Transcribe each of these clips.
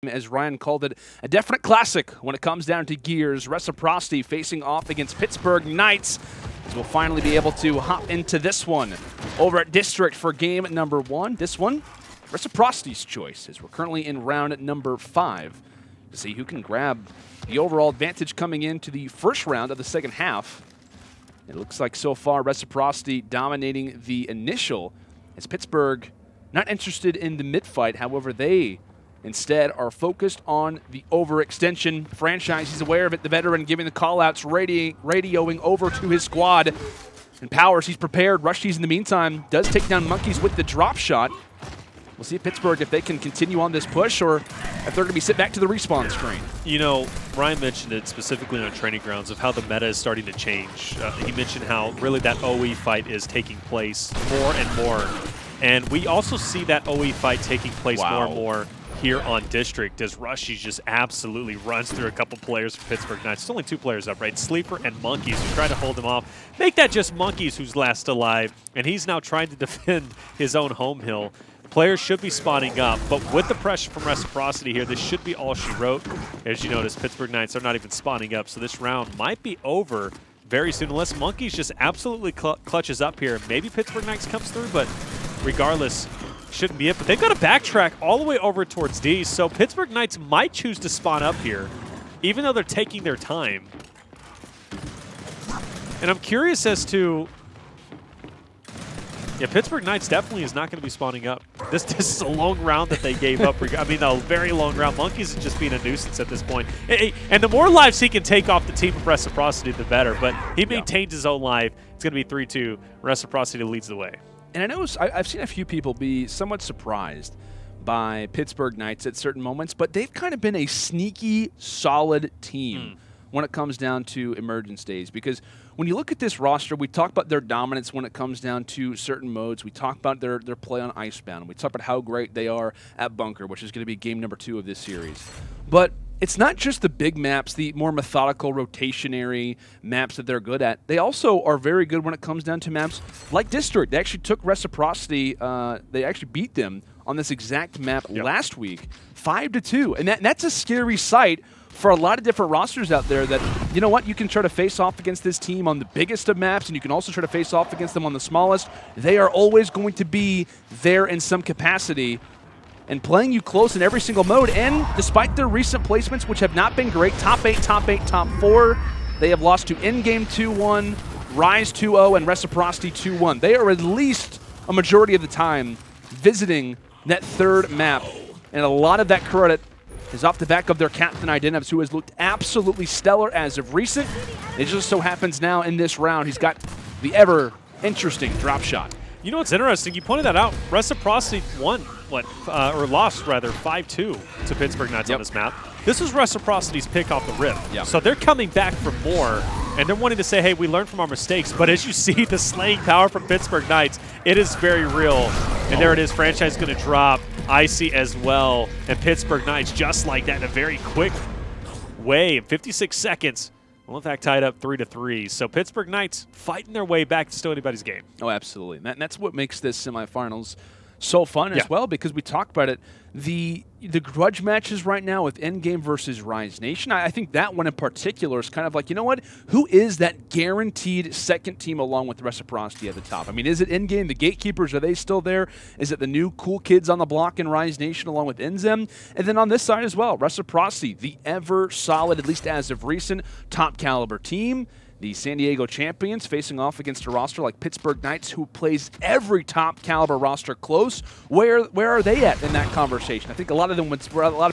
As Ryan called it, a definite classic when it comes down to gears. Reciprocity facing off against Pittsburgh Knights, as we'll finally be able to hop into this one over at District for game number 1. This one, Reciprocity's choice, as we're currently in round number 5 to see who can grab the overall advantage coming into the first round of the second half. It looks like so far Reciprocity dominating the initial, as Pittsburgh not interested in the mid-fight. However, they instead are focused on the overextension. Franchise, he's aware of it, the veteran giving the call-outs, radioing over to his squad. And Powers, he's prepared. Rushies in the meantime does take down Monkeys with the drop shot. We'll see Pittsburgh if they can continue on this push or if they're going to be sit back to the respawn screen. You know, Ryan mentioned it specifically on training grounds of how the meta is starting to change. He mentioned how really that OE fight is taking place more and more. And we also see that OE fight taking place more and more here on District, as Rushy just absolutely runs through a couple players for Pittsburgh Knights. It's only 2 players up, right? Sleeper and Monkeys, who try to hold him off. Make that just Monkeys who's last alive, and he's now trying to defend his own home hill. Players should be spawning up, but with the pressure from Reciprocity here, this should be all she wrote. As you notice, Pittsburgh Knights are not even spawning up, so this round might be over very soon, unless Monkeys just absolutely clutches up here. Maybe Pittsburgh Knights comes through, but regardless, shouldn't be it. But they've got to backtrack all the way over towards D, so Pittsburgh Knights might choose to spawn up here, even though they're taking their time. And I'm curious as to... Yeah, Pittsburgh Knights definitely is not going to be spawning up. This is a long round that they gave up. I mean, a very long round. Monkeys is just being a nuisance at this point. And the more lives he can take off the team of Reciprocity, the better. But he maintains his own life. It's going to be 3-2. Reciprocity leads the way. And I know I've seen a few people be somewhat surprised by Pittsburgh Knights at certain moments, but they've kind of been a sneaky, solid team when it comes down to Emergence days. Because when you look at this roster, we talk about their dominance when it comes down to certain modes. We talk about their play on Icebound. We talk about how great they are at Bunker, which is going to be game number 2 of this series. But it's not just the big maps, the more methodical, rotationary maps that they're good at. They also are very good when it comes down to maps like District. They actually took Reciprocity, they actually beat them on this exact map last week, 5-2. And that's a scary sight for a lot of different rosters out there that, you know what, you can try to face off against this team on the biggest of maps, and you can also try to face off against them on the smallest. They are always going to be there in some capacity and playing you close in every single mode. And despite their recent placements, which have not been great, top 8, top 4, they have lost to Endgame 2-1, Rise 2-0, and Reciprocity 2-1. They are at least a majority of the time visiting that third map, and a lot of that credit is off the back of their captain, Identivs, who has looked absolutely stellar as of recent. It just so happens now in this round, he's got the ever interesting drop shot. You know what's interesting? You pointed that out. Reciprocity won, or lost rather, 5-2 to Pittsburgh Knights on this map. This was Reciprocity's pick off the rip. So they're coming back for more, and they're wanting to say, hey, we learned from our mistakes. But as you see the slaying power from Pittsburgh Knights, it is very real. And there it is. Franchise going to drop. Icy as well. And Pittsburgh Knights, just like that, in a very quick way, in 56 seconds, well, in fact, tied up 3-3. So Pittsburgh Knights fighting their way back to still anybody's game. Oh, absolutely. And that's what makes this semifinals so fun as well, because we talked about it. The grudge matches right now with Endgame versus Rise Nation, I think that one in particular is kind of like, you know what? Who is that guaranteed second team along with Reciprocity at the top? I mean, is it Endgame, the Gatekeepers, are they still there? Is it the new cool kids on the block in Rise Nation along with Enzem? And then on this side as well, Reciprocity, the ever solid, at least as of recent, top caliber team. The San Diego champions facing off against a roster like Pittsburgh Knights, who plays every top caliber roster close. Where are they at in that conversation? I think a lot of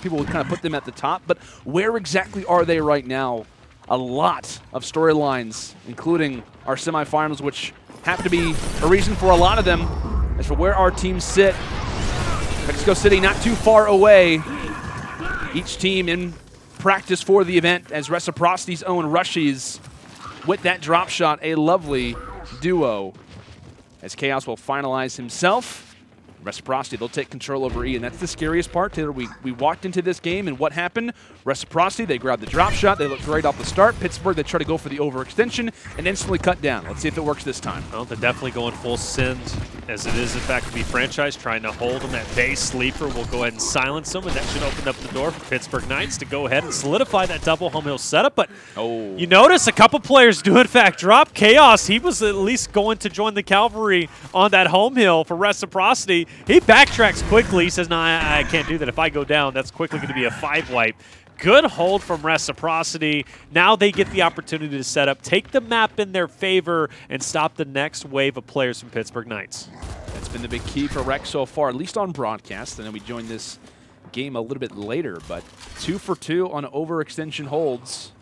people would kind of put them at the top, but where exactly are they right now? A lot of storylines, including our semifinals, which have to be a reason for a lot of them as for where our teams sit. Mexico City not too far away. Each team in practice for the event as Reciprocity's own Rushies with that drop shot, a lovely duo. As Chaos will finalize himself. Reciprocity, they'll take control over E, and that's the scariest part. Taylor, we walked into this game, and what happened? Reciprocity, they grabbed the drop shot. They looked great off the start. Pittsburgh, they try to go for the overextension and instantly cut down. Let's see if it works this time. Well, they're definitely going full send as it is in fact to be Franchise trying to hold him at base. Sleeper will go ahead and silence him, and that should open up the door for Pittsburgh Knights to go ahead and solidify that double home hill setup. But you notice a couple players do in fact drop. Chaos, he was at least going to join the cavalry on that home hill for Reciprocity. He backtracks quickly. He says, no, I can't do that. If I go down, that's quickly going to be a 5 wipe. Good hold from Reciprocity. Now they get the opportunity to set up, take the map in their favor, and stop the next wave of players from Pittsburgh Knights. That's been the big key for Rec so far, at least on broadcast. And then we joined this game a little bit later, but 2 for 2 on overextension holds.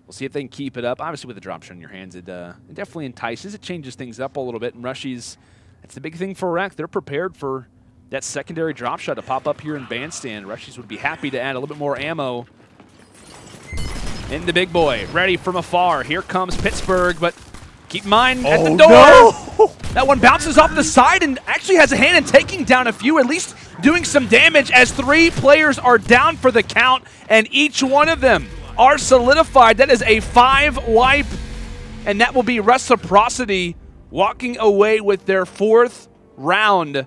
We'll see if they can keep it up. Obviously, with the drop shot in your hands, it definitely entices. It changes things up a little bit. And Rushies, that's the big thing for Rec. They're prepared for that secondary drop shot to pop up here in Bandstand. Rushies would be happy to add a little bit more ammo. And the big boy, ready from afar. Here comes Pittsburgh, but keep in mind, at the door, no! That one bounces off the side and actually has a hand in taking down a few, at least doing some damage as 3 players are down for the count, and each one of them are solidified. That is a 5 wipe, and that will be Reciprocity walking away with their 4th round.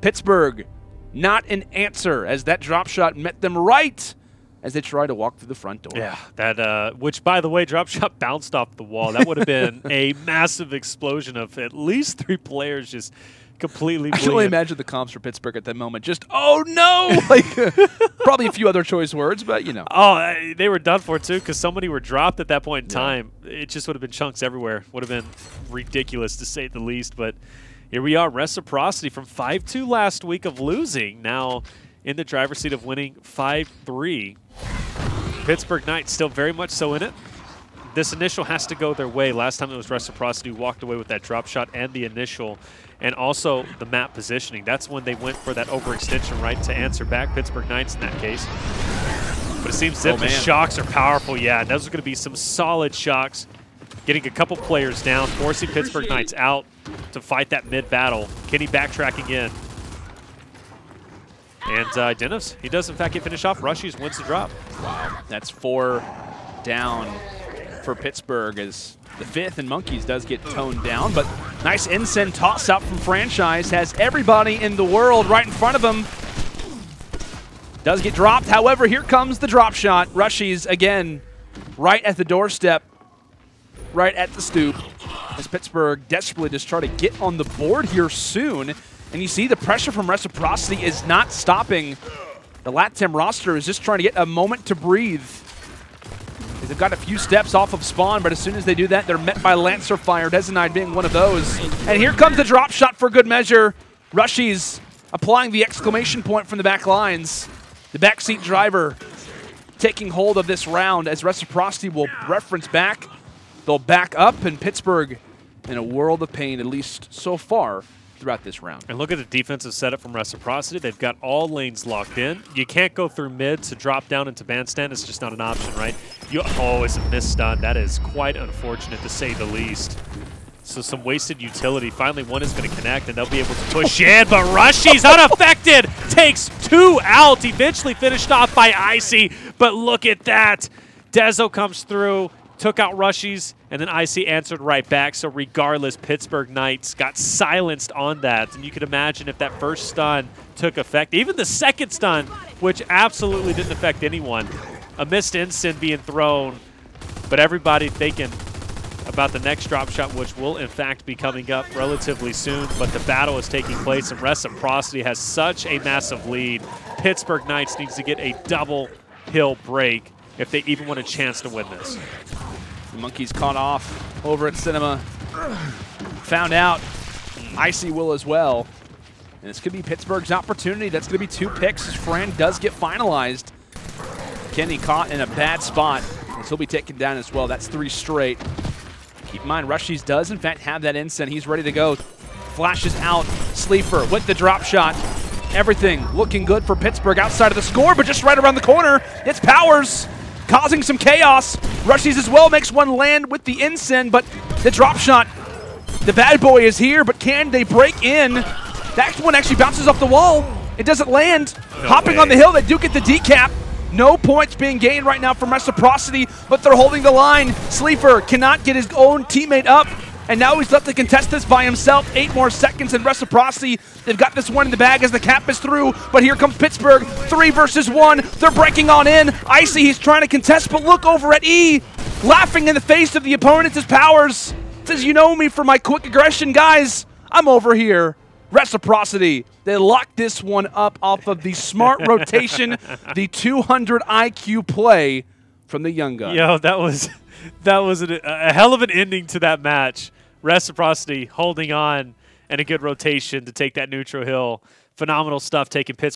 Pittsburgh, not an answer, as that drop shot met them right as they try to walk through the front door. Yeah, that which, by the way, drop shot bounced off the wall. That would have been a massive explosion of at least 3 players just completely I can only imagine the comms for Pittsburgh at that moment. Just, oh no! Like, probably a few other choice words, but you know. Oh, they were done for too, because somebody were dropped at that point in time. It just would have been chunks everywhere. Would have been ridiculous to say the least, but here we are, Reciprocity from 5-2 last week of losing, now in the driver's seat of winning 5-3. Pittsburgh Knights still very much so in it. This initial has to go their way. Last time it was Reciprocity who walked away with that drop shot and the initial, and also the map positioning. That's when they went for that overextension right to answer back Pittsburgh Knights in that case. But it seems Zip's shocks are powerful. Yeah, those are going to be some solid shocks. Getting a couple players down, forcing Pittsburgh Knights out to fight that mid-battle. Kenny backtracking in. And Dennis, he does in fact get finished off. Rushies wins the drop. Wow, that's 4 down for Pittsburgh as the 5th and Monkeys does get toned down. But nice Ensign toss out from Franchise. Has everybody in the world right in front of him. Does get dropped. However, here comes the drop shot. Rushies again right at the doorstep. Right at the stoop, as Pittsburgh desperately just try to get on the board here soon. And you see the pressure from Reciprocity is not stopping. The LATAM roster is just trying to get a moment to breathe. They've got a few steps off of spawn, but as soon as they do that, they're met by Lancer Fire, Dezenide being one of those. And here comes the drop shot for good measure. Rushies applying the exclamation point from the back lines. The backseat driver taking hold of this round as Reciprocity will reference back. They'll back up, and Pittsburgh in a world of pain, at least so far, throughout this round. And look at the defensive setup from Reciprocity. They've got all lanes locked in. You can't go through mid to drop down into bandstand. It's just not an option, right? Oh, it's a missed stun. That is quite unfortunate, to say the least. So some wasted utility. Finally, one is going to connect, and they'll be able to push in, but Rushies unaffected. Takes 2 out. Eventually finished off by Icy, but look at that. Dezo comes through, took out Rushies, and then Icy answered right back. So regardless, Pittsburgh Knights got silenced on that. And you could imagine if that first stun took effect, even the second stun, which absolutely didn't affect anyone. A missed Ensign being thrown, but everybody thinking about the next drop shot, which will in fact be coming up relatively soon. But the battle is taking place, and Reciprocity has such a massive lead. Pittsburgh Knights needs to get a double hill break if they even want a chance to win this. The Monkeys caught off over at Cinema. Found out. Icy will as well. And this could be Pittsburgh's opportunity. That's going to be 2 picks as Fran does get finalized. Kenny caught in a bad spot, and he'll be taken down as well. That's 3 straight. Keep in mind, Rushies does in fact have that Ensign. He's ready to go. Flashes out. Sleeper with the drop shot. Everything looking good for Pittsburgh outside of the score, but just right around the corner, it's Powers causing some chaos. Rushies as well makes one land with the Ensign, but the drop shot, the bad boy is here, but can they break in? That one actually bounces off the wall. It doesn't land. No Hopping way. on the hill, they do get the decap. No points being gained right now from Reciprocity, but they're holding the line. Sleeper cannot get his own teammate up. And now he's left to contest this by himself. 8 more seconds in Reciprocity. They've got this one in the bag as the cap is through, but here comes Pittsburgh. 3 versus 1. They're breaking on in. Icy, he's trying to contest, but look over at E, laughing in the face of the opponent, his powers. Says, you know me for my quick aggression, guys. I'm over here. Reciprocity. They locked this one up off of the smart rotation, the 200 IQ play from the young gun. Yo, that was a hell of an ending to that match. Reciprocity holding on and a good rotation to take that neutral hill. Phenomenal stuff taking Pittsburgh.